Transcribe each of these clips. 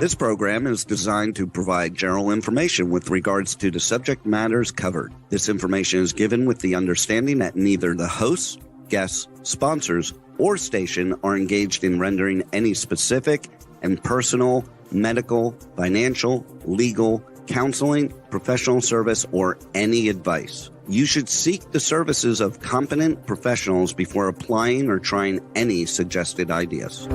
This program is designed to provide general information with regards to the subject matters covered. This information is given with the understanding that neither the hosts, guests, sponsors, or station are engaged in rendering any specific and personal, medical, financial, legal, counseling, professional service, or any advice. You should seek the services of competent professionals before applying or trying any suggested ideas.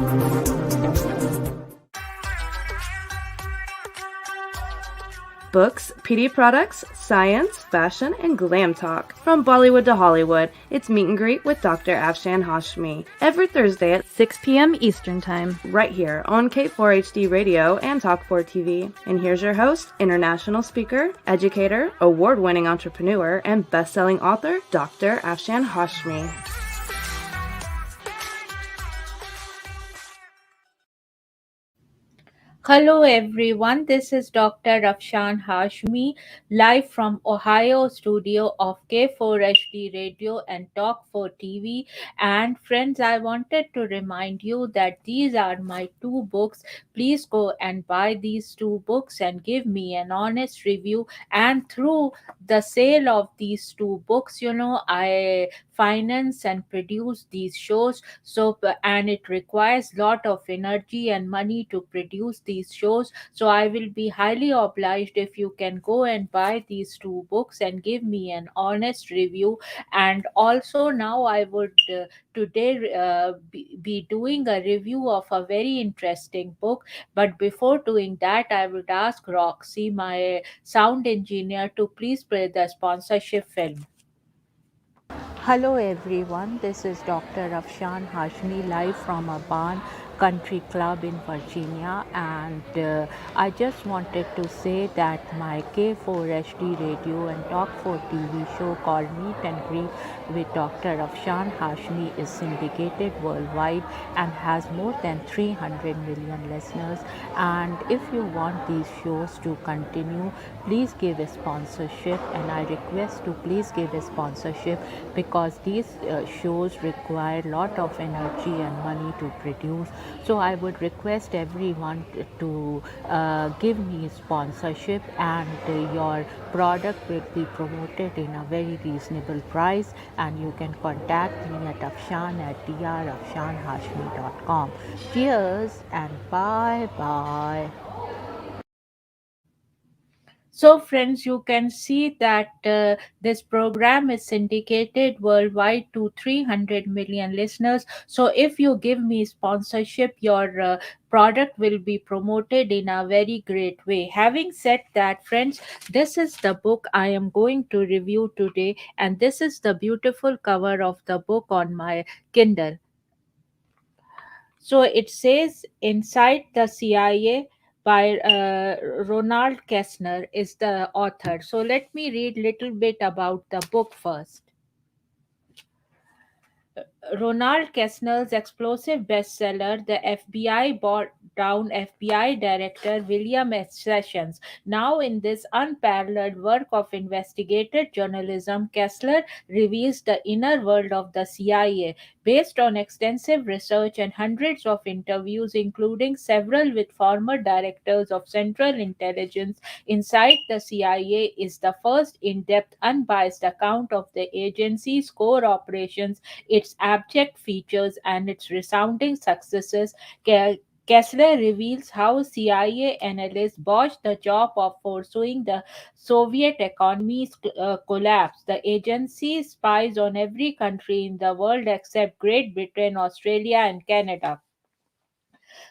Books, PD products, science, fashion, and glam talk. From Bollywood to Hollywood, it's Meet and Greet with Dr. Afshan Hashmi. Every Thursday at 6 p.m. Eastern Time. Right here on K4HD Radio and Talk4 TV. And here's your host, international speaker, educator, award-winning entrepreneur, and best-selling author, Dr. Afshan Hashmi. Hello everyone, this is Dr. Afshan Hashmi, live from Ohio studio of K4HD Radio and Talk4 TV. And friends, I wanted to remind you that these are my two books. Please go and buy these two books and give me an honest review. And through the sale of these two books, I finance and produce these shows, and it requires lot of energy and money to produce these shows, so I will be highly obliged if you can go and buy these two books and give me an honest review. And also now I would today be doing a review of a very interesting book, but before doing that I would ask Roxy, my sound engineer, to please play the sponsorship film. Hello everyone, this is Dr. Afshan Hashmi live from a barn country club in Virginia, and I just wanted to say that my K4HD Radio and Talk4 TV show called Meet and Greet with Dr. Afshan Hashmi is syndicated worldwide and has more than 300 million listeners. And if you want these shows to continue, please give a sponsorship, and I request to please give a sponsorship because these shows require a lot of energy and money to produce. So I would request everyone to give me sponsorship, and your product will be promoted in a very reasonable price, and you can contact me at afshan@drafshanhashmi.com. Cheers and bye. So, friends, you can see that this program is syndicated worldwide to 300 million listeners. So, if you give me sponsorship, your product will be promoted in a very great way. Having said that, friends, this is the book I am going to review today, and this is the beautiful cover of the book on my Kindle. So it says Inside the CIA by Ronald Kessler is the author. So let me read little bit about the book first. Ronald Kessler's explosive bestseller, The FBI Bought Down FBI Director William S. Sessions. Now, in this unparalleled work of investigative journalism, Kessler reveals the inner world of the CIA. Based on extensive research and hundreds of interviews, including several with former directors of Central Intelligence, Inside the CIA is the first in depth, unbiased account of the agency's core operations, its abject features, and its resounding successes. Kessler reveals how CIA analysts botched the job of foreseeing the Soviet economy's collapse. The agency spies on every country in the world except Great Britain, Australia, and Canada.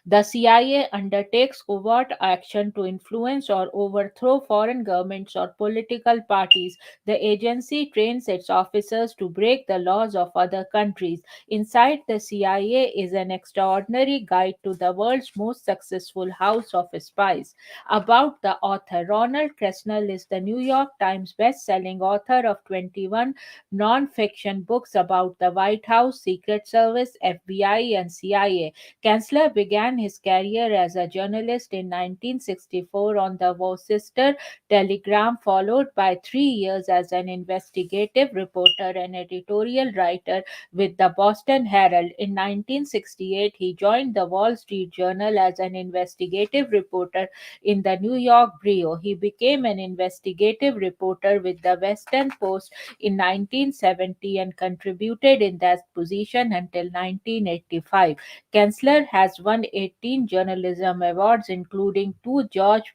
The CIA undertakes covert action to influence or overthrow foreign governments or political parties. The agency trains its officers to break the laws of other countries. Inside the CIA is an extraordinary guide to the world's most successful house of spies. About the author, Ronald Kessler is the New York Times best-selling author of 21 non-fiction books about the White House, Secret Service, FBI, and CIA. Kessler began began his career as a journalist in 1964 on the Worcester Telegram, followed by 3 years as an investigative reporter and editorial writer with the Boston Herald. In 1968, he joined the Wall Street Journal as an investigative reporter in the New York Bureau. He became an investigative reporter with the Western Post in 1970 and contributed in that position until 1985. Kensler has won 18 journalism awards, including two George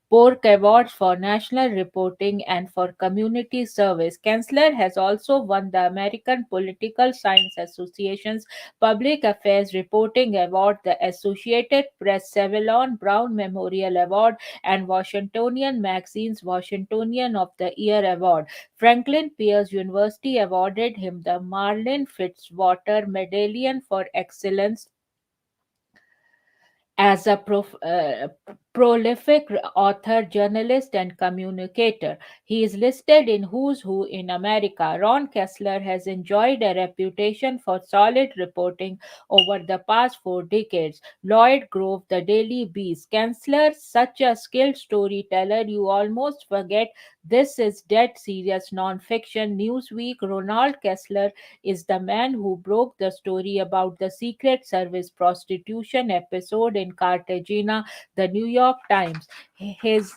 Pork Awards for national reporting and for community service. Kensler has also won the American Political Science Association's Public Affairs Reporting Award, the Associated Press Savillon Brown Memorial Award, and Washingtonian Magazine's Washingtonian of the Year Award. Franklin Pierce University awarded him the Marlin Fitzwater Medallion for Excellence as a prolific author, journalist, and communicator. He is listed in Who's Who in America. Ron Kessler has enjoyed a reputation for solid reporting over the past 4 decades. Lloyd Grove, The Daily Beast. Kessler, such a skilled storyteller, you almost forget this is dead serious non-fiction. Newsweek, Ronald Kessler is the man who broke the story about the Secret Service prostitution episode in Cartagena, the New York Times. His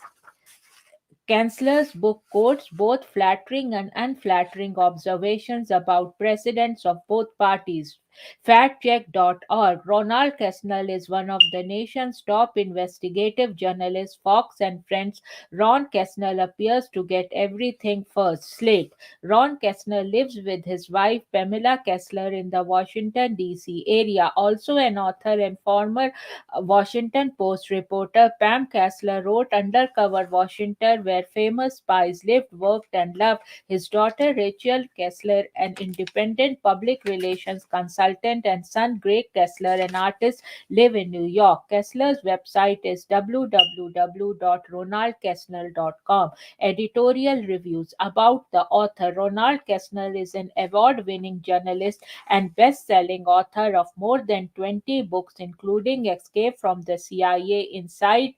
Kensler's book quotes both flattering and unflattering observations about presidents of both parties. Factcheck.org. Ronald Kessler is one of the nation's top investigative journalists. Fox and Friends. Ron Kessler appears to get everything first. Slate. Ron Kessler lives with his wife Pamela Kessler in the Washington, D.C. area. Also an author and former Washington Post reporter, Pam Kessler wrote Undercover Washington, where famous spies lived, worked, and loved. His daughter Rachel Kessler, an independent public relations consultant, and son Greg Kessler, an artist, live in New York. Kessler's website is www.ronaldkessler.com. Editorial reviews about the author. Ronald Kessler is an award winning journalist and best selling author of more than 20 books, including Escape from the CIA, Inside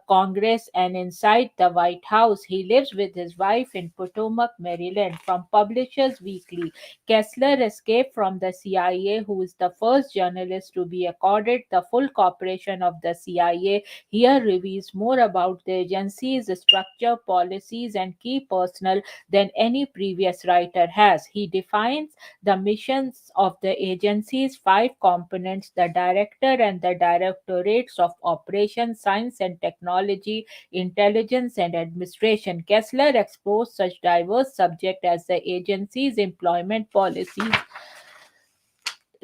Congress, and Inside the White House. He lives with his wife in Potomac, Maryland. From Publishers Weekly, Kessler escaped from the CIA, who is the first journalist to be accorded the full cooperation of the CIA. Here reveals more about the agency's structure, policies, and key personnel than any previous writer has. He defines the missions of the agency's five components: the director and the directorates of operations, science and technology, intelligence, and administration. Kessler explores such diverse subjects as the agency's employment policies.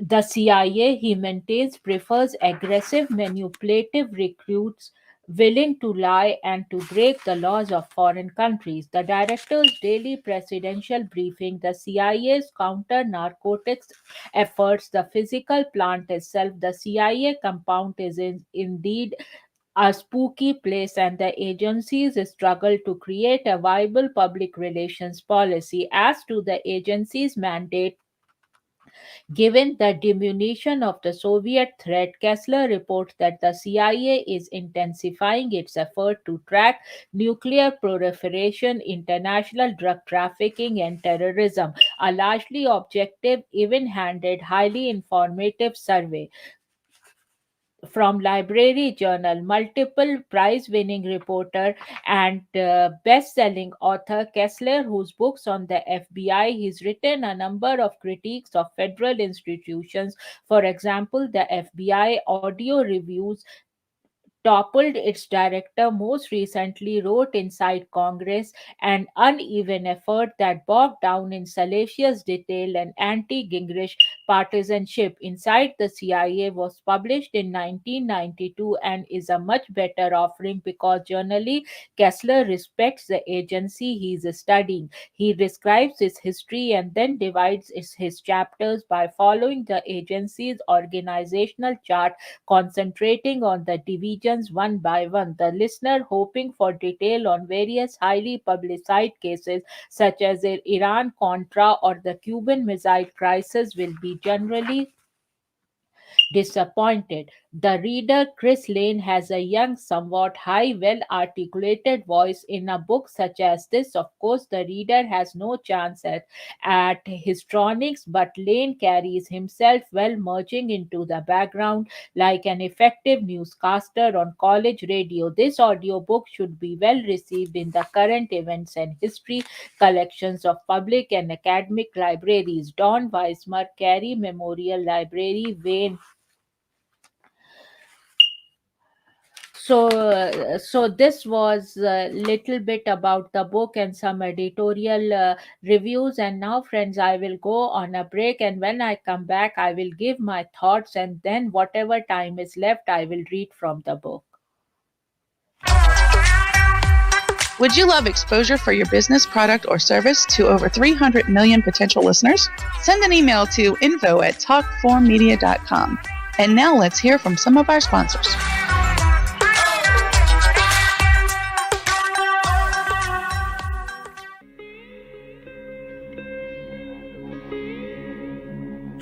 The CIA, he maintains, prefers aggressive, manipulative recruits willing to lie and to break the laws of foreign countries. The director's daily presidential briefing, the CIA's counter narcotics efforts, the physical plant itself. The CIA compound is indeed a spooky place, and the agencies struggle to create a viable public relations policy. As to the agency's mandate, given the diminution of the Soviet threat, Kessler reports that the CIA is intensifying its effort to track nuclear proliferation, international drug trafficking, and terrorism. A largely objective, even handed, highly informative survey from Library Journal, multiple prize winning reporter and best selling author Kessler, whose books on the FBI, he's written a number of critiques of federal institutions. For example, the FBI audio reviews toppled its director, most recently wrote Inside Congress, an uneven effort that bogged down in salacious detail and anti Gingrich partisanship. Inside the CIA was published in 1992 and is a much better offering because generally Kessler respects the agency he is studying. He describes its history and then divides his chapters by following the agency's organizational chart, concentrating on the divisions one by one. The listener, hoping for detail on various highly publicized cases such as the Iran Contra or the Cuban Missile Crisis, will be generally disappointed. The reader, Chris Lane, has a young, somewhat high, well articulated voice in a book such as this. Of course, the reader has no chance at histrionics, but Lane carries himself well, merging into the background like an effective newscaster on college radio. This audiobook should be well received in the current events and history collections of public and academic libraries. Don Weismer, Carey Memorial Library, Wayne. So this was a little bit about the book and some editorial reviews. And now, friends, I will go on a break. And when I come back, I will give my thoughts. And then, whatever time is left, I will read from the book. Would you love exposure for your business, product, or service to over 300 million potential listeners? Send an email to info@talk4media.com. And now let's hear from some of our sponsors.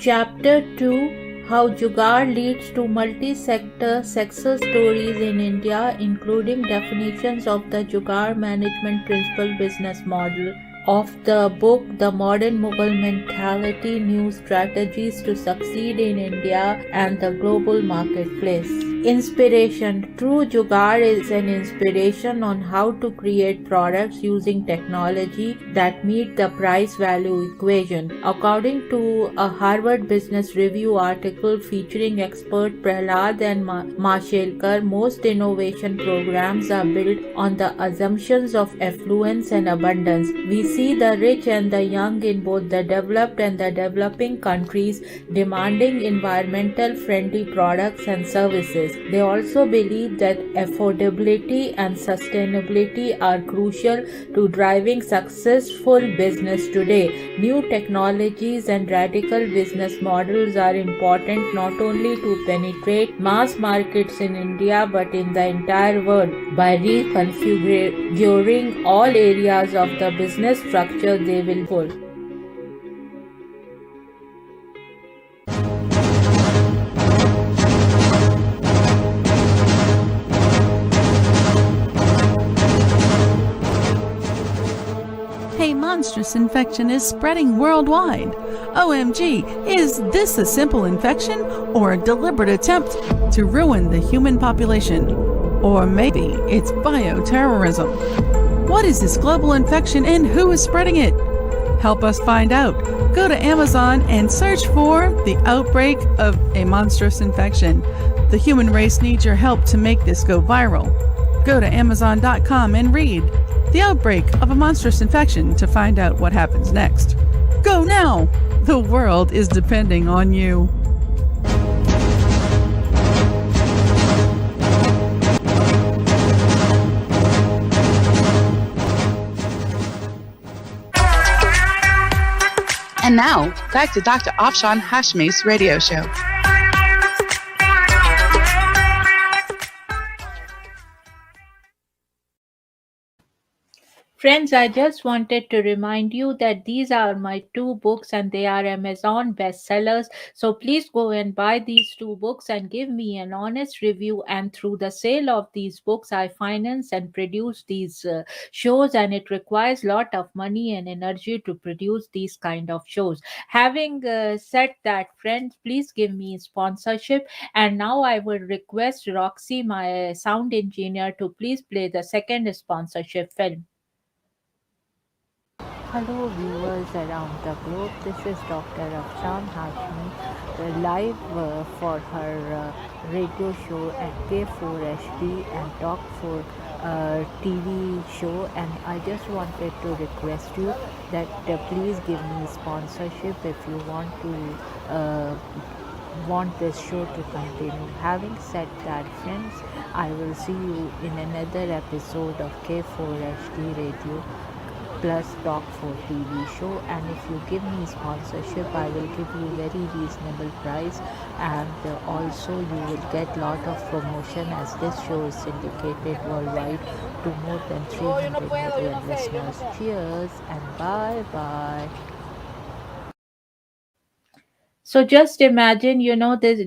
Chapter 2: How Jugaad leads to multi-sector success stories in India, including definitions of the Jugaad management principle business model. Of the book, The Modern Mughal Mentality, New Strategies to Succeed in India and the Global Marketplace. Inspiration. True Jugaad is an inspiration on how to create products using technology that meet the price-value equation. According to a Harvard Business Review article featuring expert Prahlad and Mashelkar, most innovation programs are built on the assumptions of affluence and abundance. We see the rich and the young in both the developed and the developing countries demanding environmental friendly products and services. They also believe that affordability and sustainability are crucial to driving successful business today. New technologies and radical business models are important not only to penetrate mass markets in India but in the entire world. By reconfiguring all areas of the business structure, they will pull. A monstrous infection is spreading worldwide. OMG, is this a simple infection or a deliberate attempt to ruin the human population? Or maybe it's bioterrorism. What is this global infection and who is spreading it? Help us find out. Go to Amazon and search for The Outbreak of a Monstrous Infection. The human race needs your help to make this go viral. Go to Amazon.com and read The Outbreak of a Monstrous Infection to find out what happens next. Go now! The world is depending on you. And now, back to Dr. Afshan Hashmi's radio show. Friends, I just wanted to remind you that these are my two books and they are Amazon bestsellers. So please go and buy these two books and give me an honest review. And through the sale of these books, I finance and produce these shows, and it requires a lot of money and energy to produce these kind of shows. Having said that, friends, please give me sponsorship. And now I will request Roxy, my sound engineer, to please play the second sponsorship film. Hello viewers around the globe, this is Dr. Afshan Hashmi live for her radio show at K4HD and Talk 4 TV show, and I just wanted to request you that please give me sponsorship if you want this show to continue. Having said that, friends, I will see you in another episode of K4HD Radio plus Talk 4 TV show, and if you give me sponsorship, I will give you very reasonable price, and also you will get lot of promotion as this show is syndicated worldwide to more than 300 million listeners. Cheers and bye bye. So just imagine,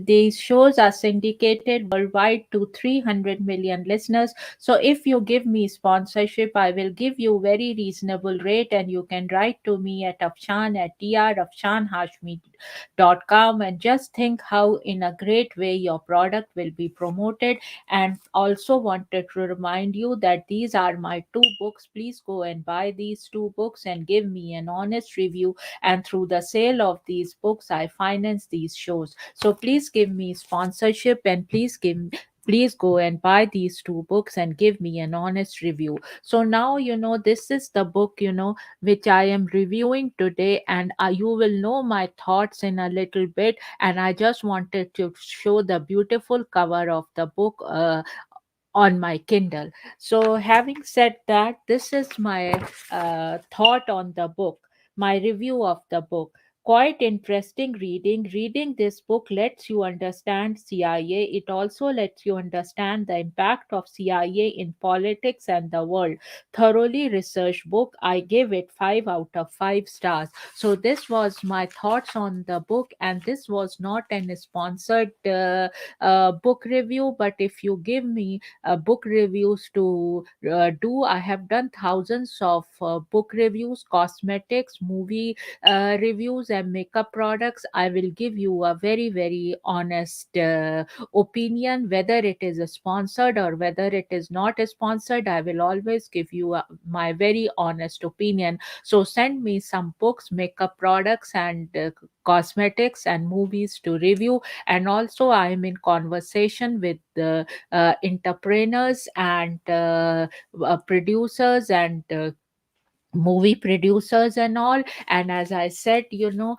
these shows are syndicated worldwide to 300 million listeners. So if you give me sponsorship, I will give you very reasonable rate, and you can write to me at Afshan at drafshanhashmi.com, and just think how in a great way your product will be promoted. And also wanted to remind you that these are my two books. Please go and buy these two books and give me an honest review, and through the sale of these books I finance these shows. So please give me sponsorship, and please go and buy these two books and give me an honest review. So now, this is the book, which I am reviewing today, and you will know my thoughts in a little bit. And I just wanted to show the beautiful cover of the book on my Kindle. So, having said that, this is my thought on the book, my review of the book. Quite interesting reading. Reading this book lets you understand CIA. It also lets you understand the impact of CIA in politics and the world. Thoroughly researched book. I give it 5 out of 5 stars. So this was my thoughts on the book, and this was not an sponsored book review. But if you give me book reviews to do. I have done thousands of book reviews, cosmetics, movie reviews, and makeup products. I will give you a very, very honest opinion, whether it is sponsored or whether it is not sponsored. I will always give you my very honest opinion. So send me some books, makeup products, and cosmetics and movies to review. And also, I am in conversation with the entrepreneurs and producers and movie producers and all. And as I said, you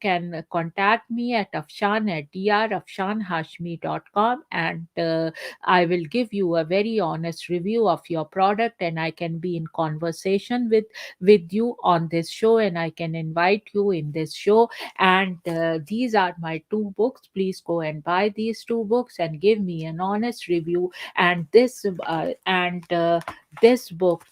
can contact me at afshan at drafshanhashmi.com, and I will give you a very honest review of your product, and I can be in conversation with you on this show, and I can invite you in this show. And these are my two books. Please go and buy these two books and give me an honest review. And this book,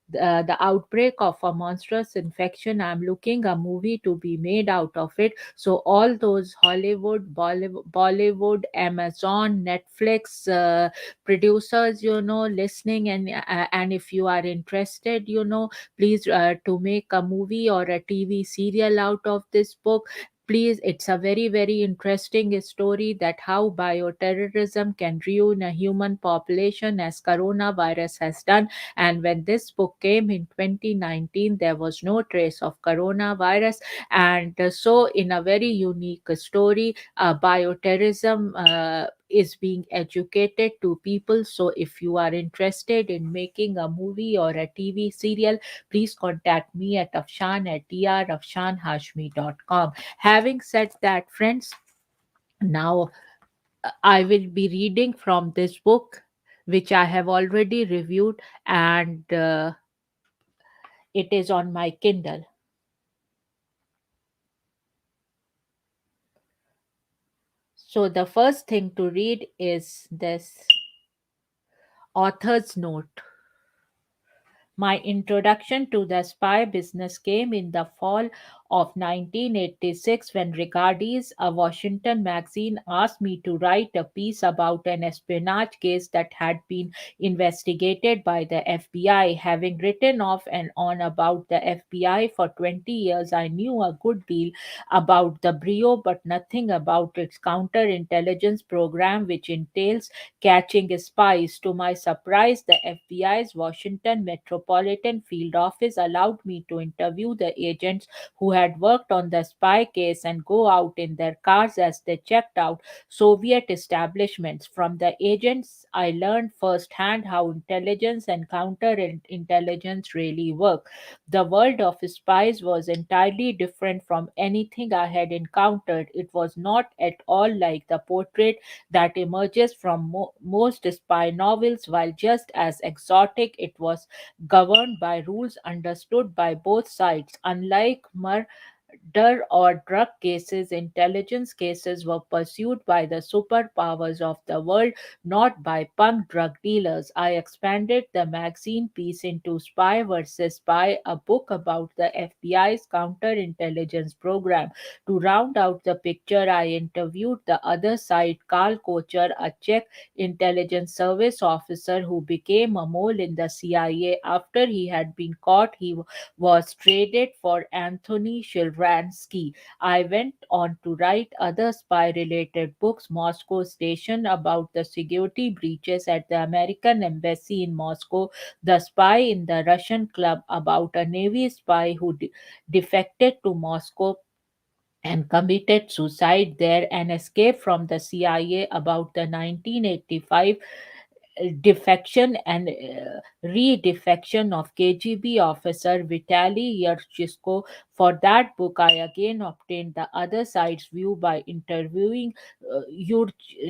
the outbreak of a monstrous infection, I'm looking a movie to be made out of it. So all those Hollywood, Bollywood, Amazon, Netflix producers, listening, and if you are interested, please, to make a movie or a TV serial out of this book. Please, it's a very, very interesting story that how bioterrorism can ruin a human population as coronavirus has done. And when this book came in 2019, there was no trace of coronavirus. And so, in a very unique story, bioterrorism is being educated to people. So, if you are interested in making a movie or a TV serial, please contact me at afshan at drafshanhashmi.com. Having said that, friends, now I will be reading from this book, which I have already reviewed, and it is on my Kindle. So, the first thing to read is this author's note. My introduction to the spy business came in the fall of 1986 when Regardes, a Washington magazine, asked me to write a piece about an espionage case that had been investigated by the FBI. Having written off and on about the FBI for 20 years, I knew a good deal about the Bureau, but nothing about its counterintelligence program, which entails catching spies. To my surprise, the FBI's Washington Metropolitan Field Office allowed me to interview the agents who had worked on the spy case and go out in their cars as they checked out Soviet establishments. From the agents, I learned firsthand how intelligence and counterintelligence really work. The world of spies was entirely different from anything I had encountered. It was not at all like the portrait that emerges from most spy novels. While just as exotic, it was governed by rules understood by both sides. Unlike or drug cases, intelligence cases were pursued by the superpowers of the world, not by punk drug dealers. I expanded the magazine piece into Spy versus Spy, a book about the FBI's counterintelligence program. To round out the picture, I interviewed the other side, Carl Kocher, a Czech intelligence service officer who became a mole in the CIA after he had been caught. He was traded for Anthony Shilransky. I went on to write other spy related books, Moscow Station, about the security breaches at the American embassy in Moscow, The Spy in the Russian Club, about a Navy spy who defected to Moscow and committed suicide there and escaped from the CIA, about the 1985 defection and re-defection of KGB officer Vitaly Yershchenko. For that book, I again obtained the other side's view by interviewing Yurchenko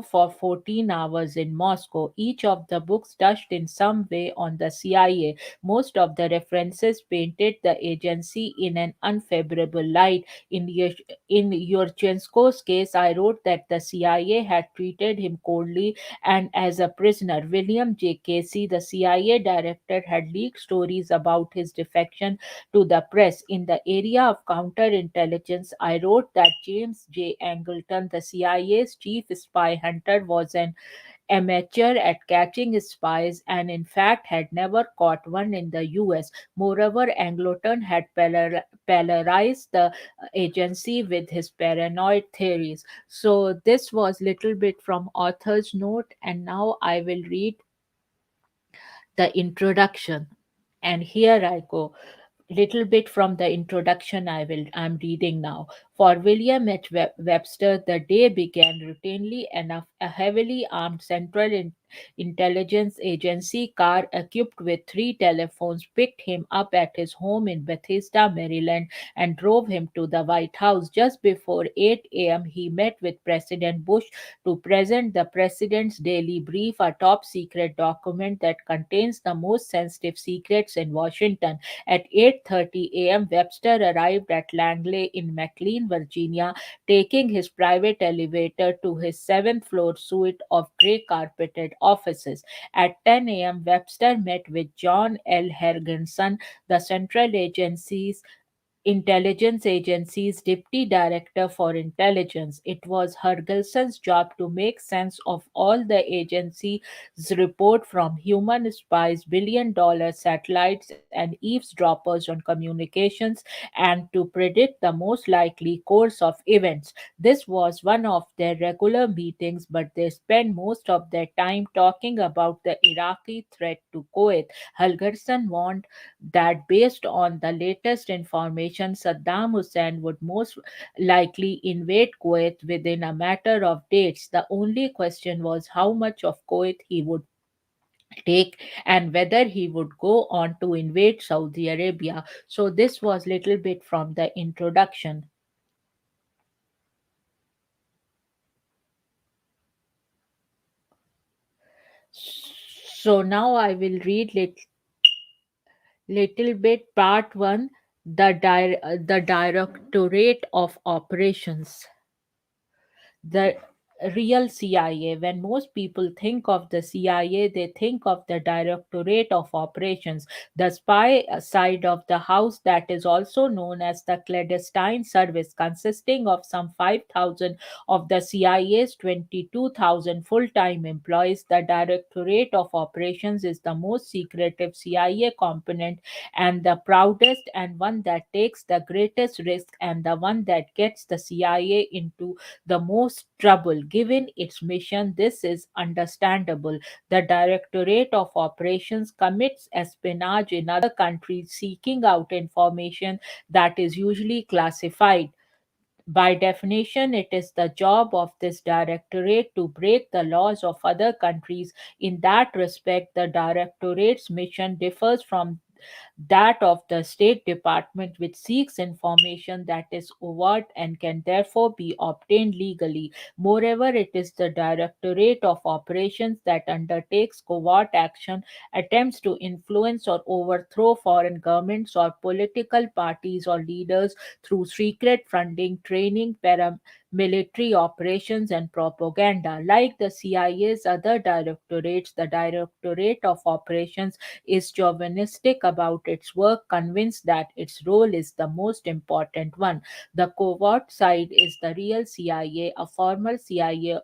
for 14 hours in Moscow. Each of the books touched in some way on the CIA. Most of the references painted the agency in an unfavorable light. In Yurchenko's case, I wrote that the CIA had treated him coldly and as a prisoner. William J. Casey, the CIA director, had leaked stories about his defection to the press. In the area of counterintelligence, I wrote that James J. Angleton, the CIA's chief spy hunter, was an amateur at catching spies and in fact had never caught one in the US. Moreover, Angleton had polarized the agency with his paranoid theories. So this was little bit from author's note, and now I will read the introduction. And here I go, little bit from the introduction I'm reading now. For William H. Webster, the day began routinely enough. A heavily armed Central Intelligence Agency car equipped with three telephones picked him up at his home in Bethesda, Maryland, and drove him to the White House. Just before 8 a.m., he met with President Bush to present the President's Daily Brief, a top secret document that contains the most sensitive secrets in Washington. At 8:30 a.m., Webster arrived at Langley in McLean, Virginia, taking his private elevator to his seventh floor suite of gray carpeted offices. At 10 a.m., Webster met with John L. Hergenson, the Central Intelligence Agency's Deputy Director for Intelligence. It was Hergelson's job to make sense of all the agency's report, from human spies, billion-dollar satellites, and eavesdroppers on communications, and to predict the most likely course of events. This was one of their regular meetings, but they spent most of their time talking about the Iraqi threat to Kuwait. Helgerson warned that based on the latest information, Saddam Hussein would most likely invade Kuwait within a matter of days. The only question was how much of Kuwait he would take and whether he would go on to invade Saudi Arabia. So this was little bit from the introduction. So now I will read little bit part 1, the Directorate of Operations. The real CIA. When most people think of the CIA, they think of the Directorate of Operations, the spy side of the house that is also known as the clandestine service, consisting of some 5,000 of the CIA's 22,000 full time employees. The Directorate of Operations is the most secretive CIA component and the proudest, and one that takes the greatest risk, and the one that gets the CIA into the most trouble. Given its mission, this is understandable. The Directorate of Operations commits espionage in other countries, seeking out information that is usually classified. By definition, it is the job of this directorate to break the laws of other countries. In that respect, the directorate's mission differs from that of the State Department, which seeks information that is overt and can therefore be obtained legally. Moreover, it is the Directorate of Operations that undertakes covert action, attempts to influence or overthrow foreign governments or political parties or leaders through secret funding, training, paramilitary operations, and propaganda. Like the CIA's other directorates, the Directorate of Operations is chauvinistic about its work, convinced that its role is the most important one. The covert side is the real CIA. A former CIA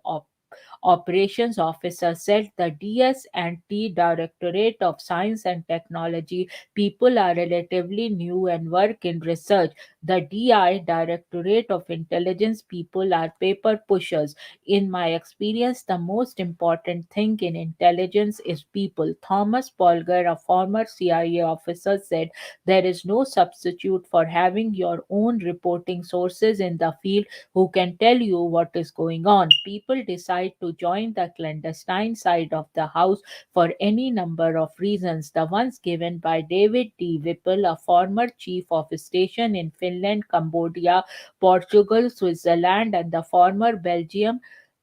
operations officer said the DS&T Directorate of Science and Technology people are relatively new and work in research. The DI Directorate of Intelligence people are paper pushers. In my experience, the most important thing in intelligence is people. Thomas Polgar, a former CIA officer, said there is no substitute for having your own reporting sources in the field who can tell you what is going on. People decide to join the clandestine side of the house for any number of reasons. The ones given by David D. Whipple, a former chief of station in Finland, Cambodia, Portugal, Switzerland, and the former Belgium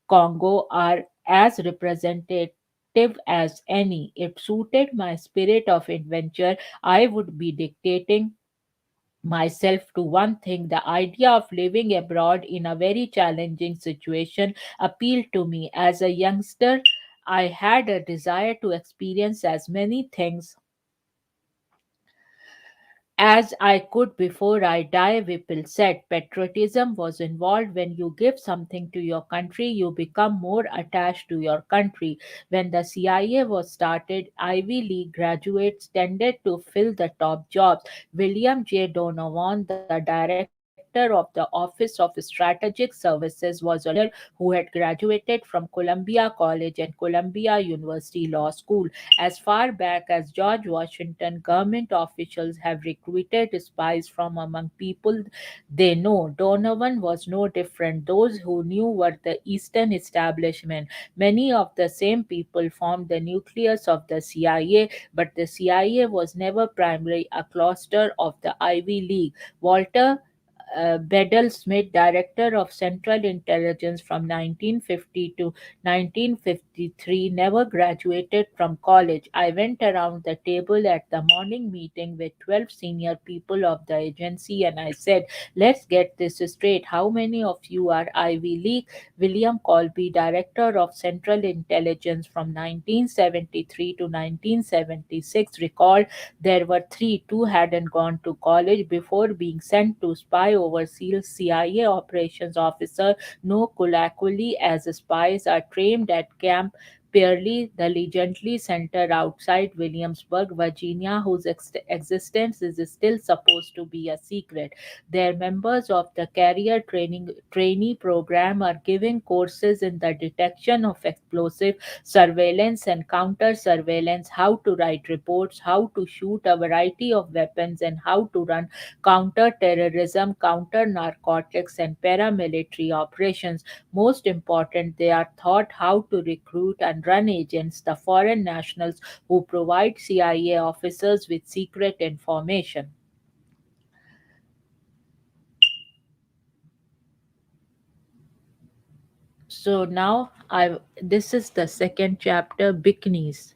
Congo, are as representative as any. It suited my spirit of adventure. I would be dictating myself to one thing. The idea of living abroad in a very challenging situation appealed to me. As a youngster, I had a desire to experience as many things as I could before I die, Whipple said. Patriotism was involved. When you give something to your country, you become more attached to your country. When the CIA was started, Ivy League graduates tended to fill the top jobs. William J. Donovan, the director of the Office of Strategic Services, was a lawyer who had graduated from Columbia College and Columbia University Law School. As far back as George Washington, government officials have recruited spies from among people they know. Donovan was no different. Those who knew were the Eastern establishment. Many of the same people formed the nucleus of the CIA, but the CIA was never primarily a cluster of the Ivy League. Walter Bedell Smith, director of Central Intelligence from 1950 to 1953, never graduated from college. I went around the table at the morning meeting with 12 senior people of the agency and I said, let's get this straight. How many of you are Ivy League? William Colby, director of Central Intelligence from 1973 to 1976, recalled there were three. Two hadn't gone to college before being sent to spy overseas. CIA operations officer no colloquially as spies are trained at Camp Pearlie, the legendary center outside Williamsburg, Virginia, whose existence is still supposed to be a secret. Their members of the career training trainee program are giving courses in the detection of explosive, surveillance and counter surveillance, how to write reports, how to shoot a variety of weapons, and how to run counter terrorism, counter narcotics, and paramilitary operations. Most important, they are taught how to recruit and run agents, the foreign nationals who provide CIA officers with secret information. So now I this is the second chapter, Biknis.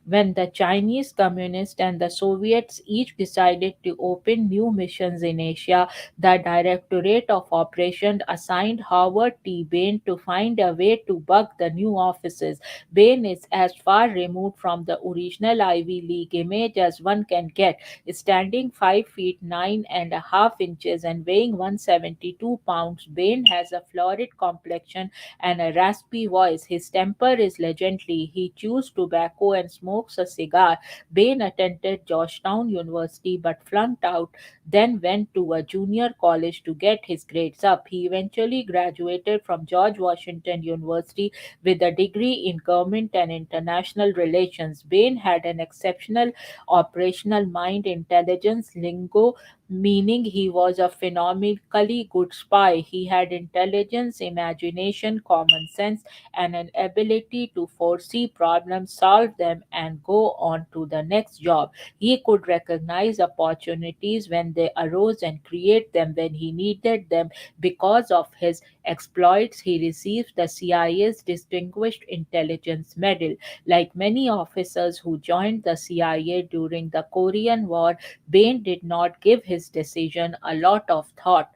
When the Chinese Communists and the Soviets each decided to open new missions in Asia, the Directorate of Operations assigned Howard T. Bain to find a way to bug the new offices. Bain is as far removed from the original Ivy League image as one can get, standing 5 feet 9.5 inches and weighing 172 pounds. Bain has a florid complexion and a raspy voice. His temper is legendary. He chews tobacco and smokes a cigar. Bain attended Georgetown University but flunked out, then went to a junior college to get his grades up. He eventually graduated from George Washington University with a degree in government and international relations. Bain had an exceptional operational mind, intelligence, lingo, meaning he was a phenomenally good spy. He had intelligence, imagination, common sense, and an ability to foresee problems, solve them, and and go on to the next job. He could recognize opportunities when they arose and create them when he needed them. Because of his exploits, he received the CIA's Distinguished Intelligence Medal. Like many officers who joined the CIA during the Korean War, Bain did not give his decision a lot of thought.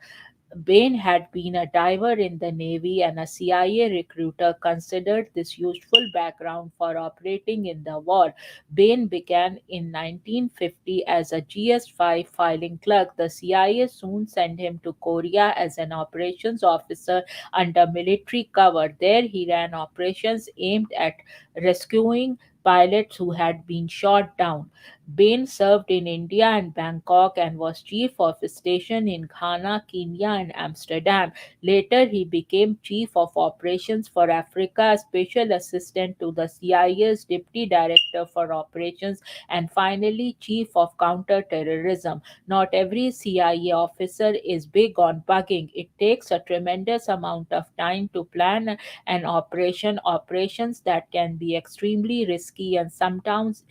Bain had been a diver in the Navy, and a CIA recruiter considered this useful background for operating in the war. Bain began in 1950 as a GS5 filing clerk. The CIA soon sent him to Korea as an operations officer under military cover. There, he ran operations aimed at rescuing pilots who had been shot down. Bain served in India and Bangkok and was chief of a station in Ghana, Kenya, and Amsterdam. Later, he became chief of operations for Africa, special assistant to the CIA's deputy director for operations, and finally, chief of counterterrorism. Not every CIA officer is big on bugging. It takes a tremendous amount of time to plan an operations that can be extremely risky and sometimes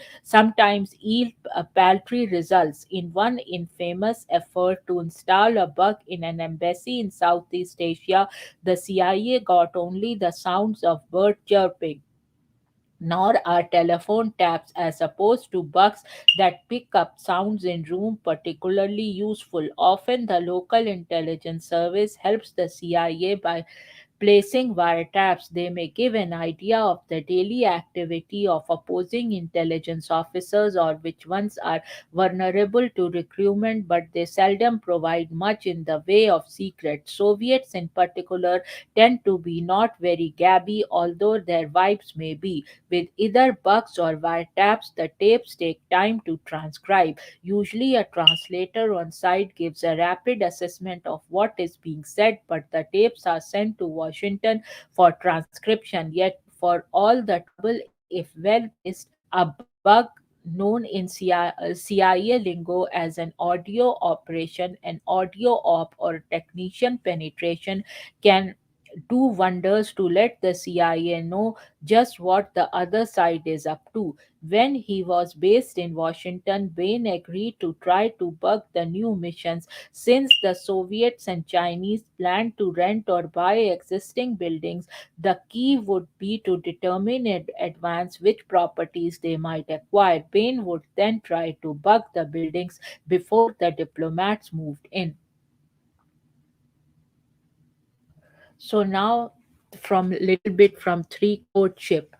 yield paltry results. In one infamous effort to install a bug in an embassy in Southeast Asia, the CIA got only the sounds of bird chirping, nor are telephone taps as opposed to bugs that pick up sounds in room particularly useful. Often the local intelligence service helps the CIA by placing wiretaps. They may give an idea of the daily activity of opposing intelligence officers or which ones are vulnerable to recruitment, but they seldom provide much in the way of secrets. Soviets, in particular, tend to be not very gabby, although their vibes may be. With either bugs or wiretaps, the tapes take time to transcribe. Usually, a translator on site gives a rapid assessment of what is being said, but the tapes are sent to Washington for transcription. Yet, for all the trouble, if well placed, a bug known in CIA lingo as an audio operation, an audio op, or technician penetration can do wonders to let the CIA know just what the other side is up to. When he was based in Washington, Bain agreed to try to bug the new missions since the Soviets and Chinese planned to rent or buy existing buildings. The key would be to determine in advance which properties they might acquire. Bain would then try to bug the buildings before the diplomats moved in. So now from little bit from three courtship.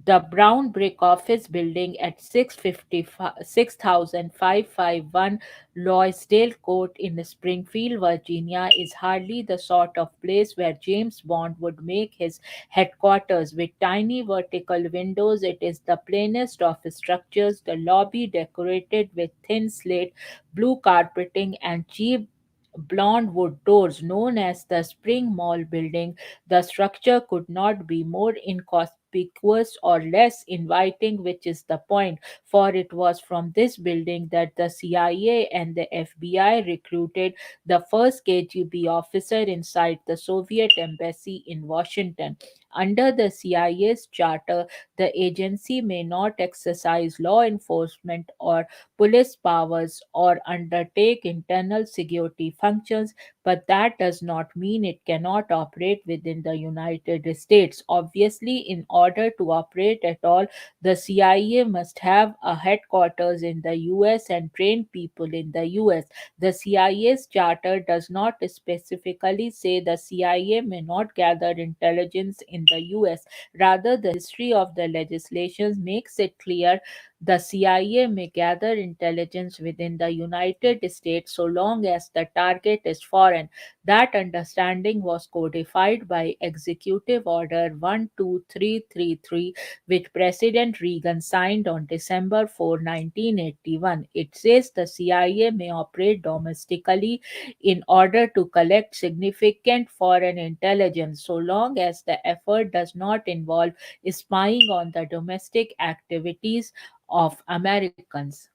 The brown brick office building at 6551 Loisdale Court in Springfield, Virginia is hardly the sort of place where James Bond would make his headquarters. With tiny vertical windows, it is the plainest of structures, the lobby decorated with thin slate, blue carpeting, and cheap blonde wood doors known as the Spring Mall building. The structure could not be more inconspicuous or less inviting, which is the point, for it was from this building that the CIA and the FBI recruited the first KGB officer inside the Soviet embassy in Washington. Under the CIA's charter, the agency may not exercise law enforcement or police powers or undertake internal security functions, but that does not mean it cannot operate within the United States. Obviously, in order to operate at all, the CIA must have a headquarters in the US and train people in the US. The CIA's charter does not specifically say the CIA may not gather intelligence in the US. Rather, the history of the legislation makes it clear the CIA may gather intelligence within the United States so long as the target is foreign. That understanding was codified by Executive Order 12333, which President Reagan signed on December 4, 1981. It says the CIA may operate domestically in order to collect significant foreign intelligence so long as the effort does not involve spying on the domestic activities of Americans.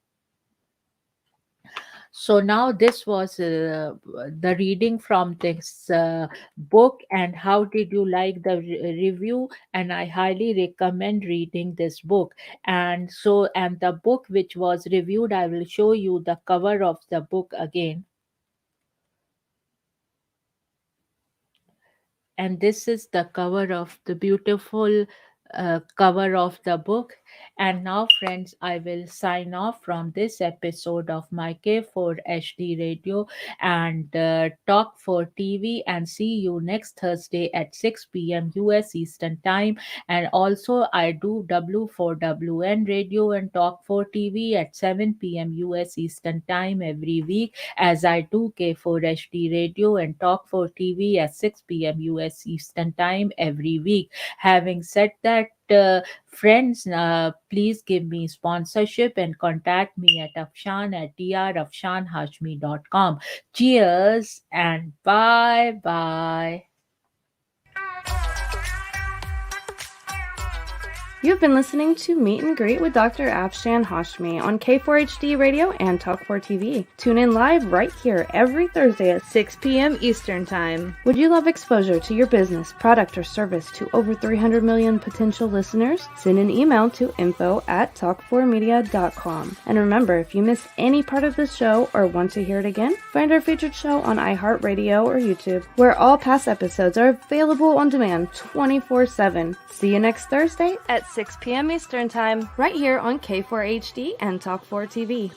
So now this was the reading from this book, and how did you like the review? And I highly recommend reading this book. And the book which was reviewed, I will show you the cover of the book again. And this is the cover of the beautiful cover of the book. And now, friends, I will sign off from this episode of my K4 HD radio and Talk for TV, and see you next Thursday at 6 p.m. US Eastern Time. And also, I do W4WN radio and Talk for TV at 7 p.m. US Eastern Time every week, as I do K4 HD radio and Talk for TV at 6 p.m. US Eastern Time every week. Having said that, friends, please give me sponsorship and contact me at afshan@drafshanhashmi.com. Cheers and bye bye. You've been listening to Meet and Greet with Dr. Afshan Hashmi on K4HD Radio and Talk4 TV. Tune in live right here every Thursday at 6 p.m. Eastern Time. Would you love exposure to your business, product, or service to over 300 million potential listeners? Send an email to info@talk4media.com. And remember, if you missed any part of this show or want to hear it again, find our featured show on iHeartRadio or YouTube, where all past episodes are available on demand 24/7. See you next Thursday at 6 p.m. Eastern Time, right here on K4HD and Talk4 TV.